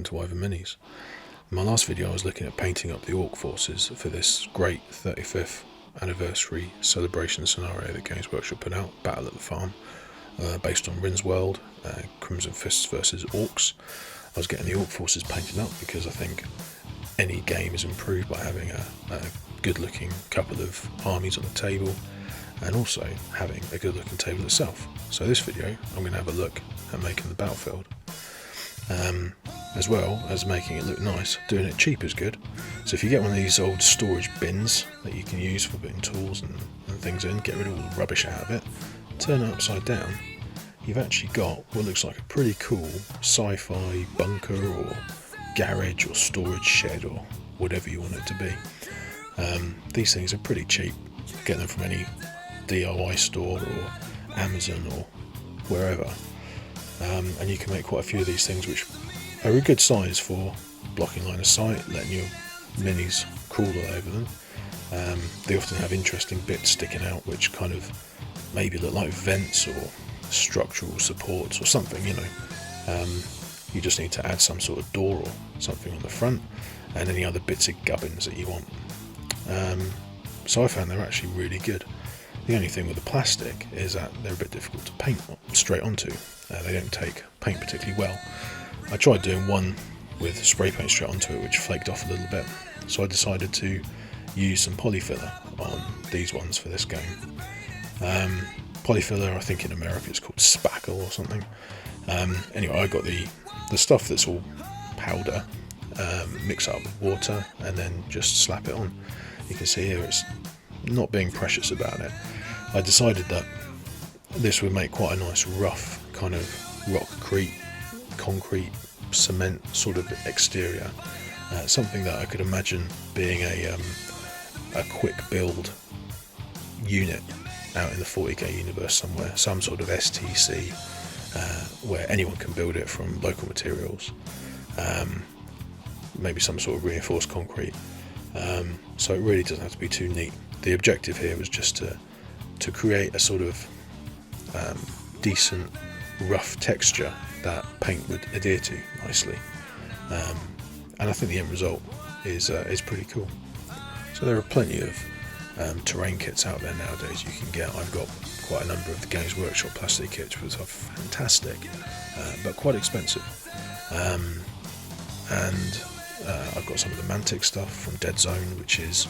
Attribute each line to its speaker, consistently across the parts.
Speaker 1: welcome to Warhammer Minis. In my last video I was looking at painting up the Orc forces for this great 35th anniversary celebration scenario that Games Workshop put out, Battle at the Farm, based on Rin's World, Crimson Fists versus Orcs. I was getting the Orc forces painted up because I think any game is improved by having a good looking couple of armies on the table, and also having a good looking table itself. So this video I'm going to have a look at making the battlefield, as well as making it look nice. Doing it cheap is good. So if you get one of these old storage bins that you can use for putting tools and things in, get rid of all the rubbish out of it, turn it upside down, you've actually got what looks like a pretty cool sci-fi bunker or garage or storage shed or whatever you want it to be. These things are pretty cheap. Get them from any DIY store or Amazon or wherever, and you can make quite a few of these things which are a good size for blocking line of sight, letting your minis crawl all over them. They often have interesting bits sticking out which kind of maybe look like vents or structural supports or something, you know. You just need to add some sort of door or something on the front, and any other bits of gubbins that you want. So I found they're actually really good. The only thing with the plastic is that they're a bit difficult to paint straight onto. They don't take paint particularly well. I tried doing one with spray paint straight onto it, which flaked off a little bit, so I decided to use some polyfiller on these ones for this game. Polyfiller, I think in America it's called spackle or something. Anyway, I got the stuff that's all powder, mix it up with water and then just slap it on. You can see here it's not being precious about it. I decided that this would make quite a nice rough kind of rockcrete, concrete, cement sort of exterior. Something that I could imagine being a quick build unit out in the 40k universe somewhere, some sort of STC where anyone can build it from local materials, maybe some sort of reinforced concrete. So it really doesn't have to be too neat. The objective here was just to create a sort of decent rough texture that paint would adhere to nicely, and I think the end result is pretty cool. So there are plenty of terrain kits out there nowadays you can get. I've got quite a number of the Games Workshop plastic kits, which are fantastic, but quite expensive. And I've got some of the Mantic stuff from Dead Zone, which is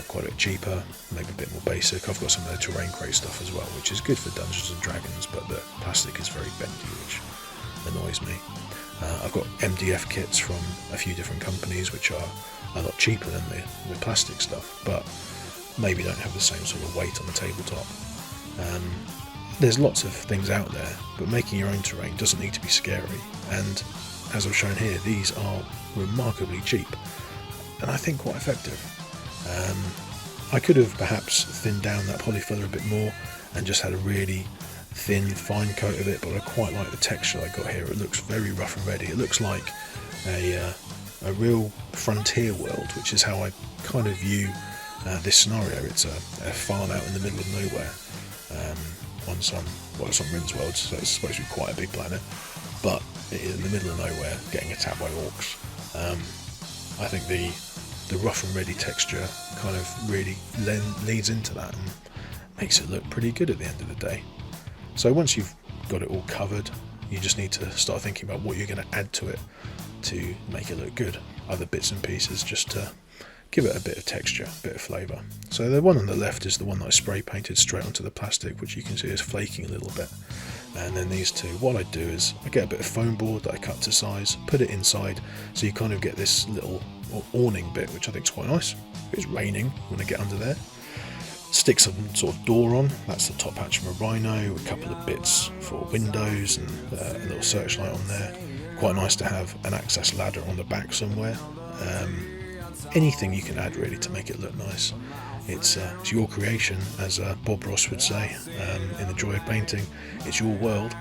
Speaker 1: quite a bit cheaper, maybe a bit more basic. I've got some of the Terrain Crate stuff as well, which is good for Dungeons and Dragons, but the plastic is very bendy, which annoys me. I've got MDF kits from a few different companies, which are a lot cheaper than the plastic stuff, but maybe don't have the same sort of weight on the tabletop. There's lots of things out there, but making your own terrain doesn't need to be scary, and as I've shown here, these are remarkably cheap and I think quite effective. I could have perhaps thinned down that polyfiller a bit more and just had a really thin, fine coat of it, but I quite like the texture I got here. It looks very rough and ready. It looks like a real frontier world, which is how I kind of view this scenario. It's a farm out in the middle of nowhere, it's on Rin's World, so it's supposed to be quite a big planet, but it is in the middle of nowhere getting attacked by orcs. I think the rough and ready texture kind of really leads into that and makes it look pretty good at the end of the day. So once you've got it all covered, you just need to start thinking about what you're going to add to it to make it look good. Other bits and pieces just to give it a bit of texture, a bit of flavour. So the one on the left is the one that I spray painted straight onto the plastic, which you can see is flaking a little bit. And then these two, what I do is I get a bit of foam board that I cut to size, put it inside, so you kind of get this little awning bit, which I think is quite nice. If it's raining, you want to get under there. Stick some sort of door on, that's the top hatch from a Rhino, a couple of bits for windows and a little searchlight on there. Quite nice to have an access ladder on the back somewhere. Anything you can add really to make it look nice. It's your creation, as Bob Ross would say in The Joy of Painting. It's your world.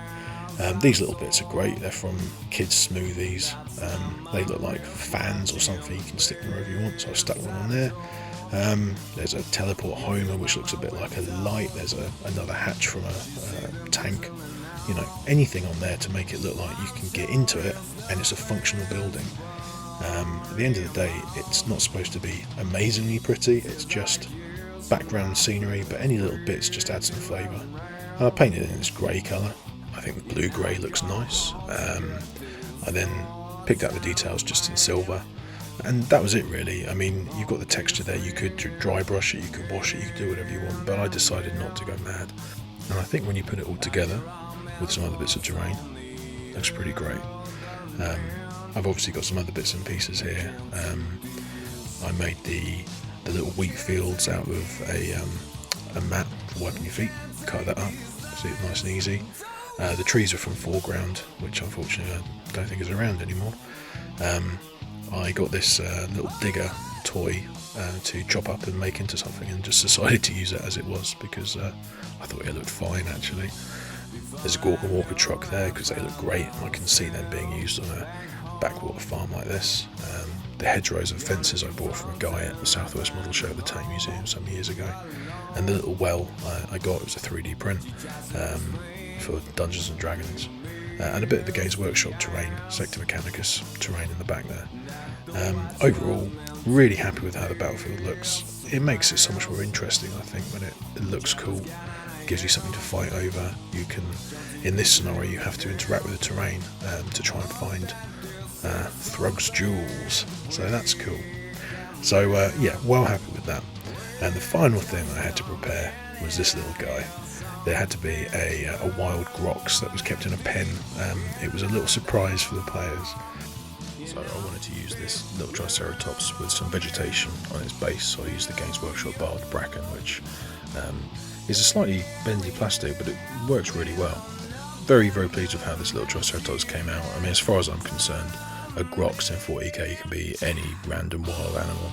Speaker 1: These little bits are great. They're from kids' smoothies. They look like fans or something. You can stick them wherever you want, so I stuck one on there. There's a teleport Homer which looks a bit like a light. There's another hatch from a tank. You know, anything on there to make it look like you can get into it and it's a functional building. At the end of the day, it's not supposed to be amazingly pretty, it's just background scenery, but any little bits just add some flavour. I painted it in this grey colour. I think the blue-grey looks nice. I then picked out the details just in silver, and that was it really. I mean, you've got the texture there, you could dry brush it, you could wash it, you could do whatever you want, but I decided not to go mad. And I think when you put it all together with some other bits of terrain, it looks pretty great. I've obviously got some other bits and pieces here. I made the little wheat fields out of a mat for wiping your feet, cut that up, so it's nice and easy. The trees are from foreground, which unfortunately I don't think is around anymore. I got this little digger toy to chop up and make into something, and just decided to use it as it was because I thought it looked fine actually. There's a Gorgon Walker truck there because they look great, and I can see them being used on a backwater farm like this. The hedgerows and fences I bought from a guy at the Southwest Model Show at the Tank Museum some years ago, and the little well I got, it was a 3D print for Dungeons and Dragons, and a bit of the Games Workshop terrain, Sector Mechanicus terrain in the back there. Overall, really happy with how the battlefield looks. It makes it so much more interesting, I think, when it looks cool. It gives you something to fight over. You can, in this scenario, you have to interact with the terrain to try and find Thrug's jewels, so that's cool. So yeah, well happy with that. And the final thing I had to prepare was this little guy. There had to be a wild grox that was kept in a pen. It was a little surprise for the players. So I wanted to use this little Triceratops with some vegetation on its base, so I used the Games Workshop Barbed Bracken, which is a slightly bendy plastic, but it works really well. Very, very pleased with how this little Triceratops came out. I mean, as far as I'm concerned, a grox in 40k can be any random wild animal.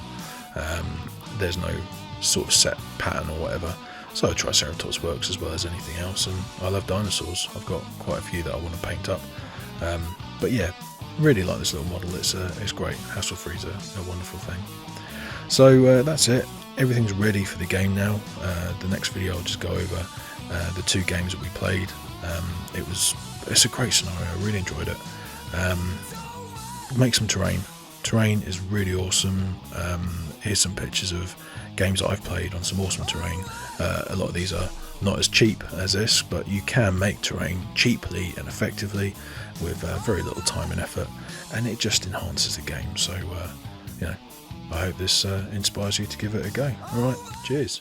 Speaker 1: There's no sort of set pattern or whatever. So a Triceratops works as well as anything else, and I love dinosaurs. I've got quite a few that I want to paint up. But yeah, really like this little model. It's great. Hassle-free is a wonderful thing. So that's it. Everything's ready for the game now. The next video I'll just go over the 2 games that we played. It's a great scenario. I really enjoyed it. Make some terrain. Terrain is really awesome. Here's some pictures of games that I've played on some awesome terrain. A lot of these are not as cheap as this, but you can make terrain cheaply and effectively with very little time and effort, and it just enhances the game. So you know, I hope this inspires you to give it a go. Alright, cheers.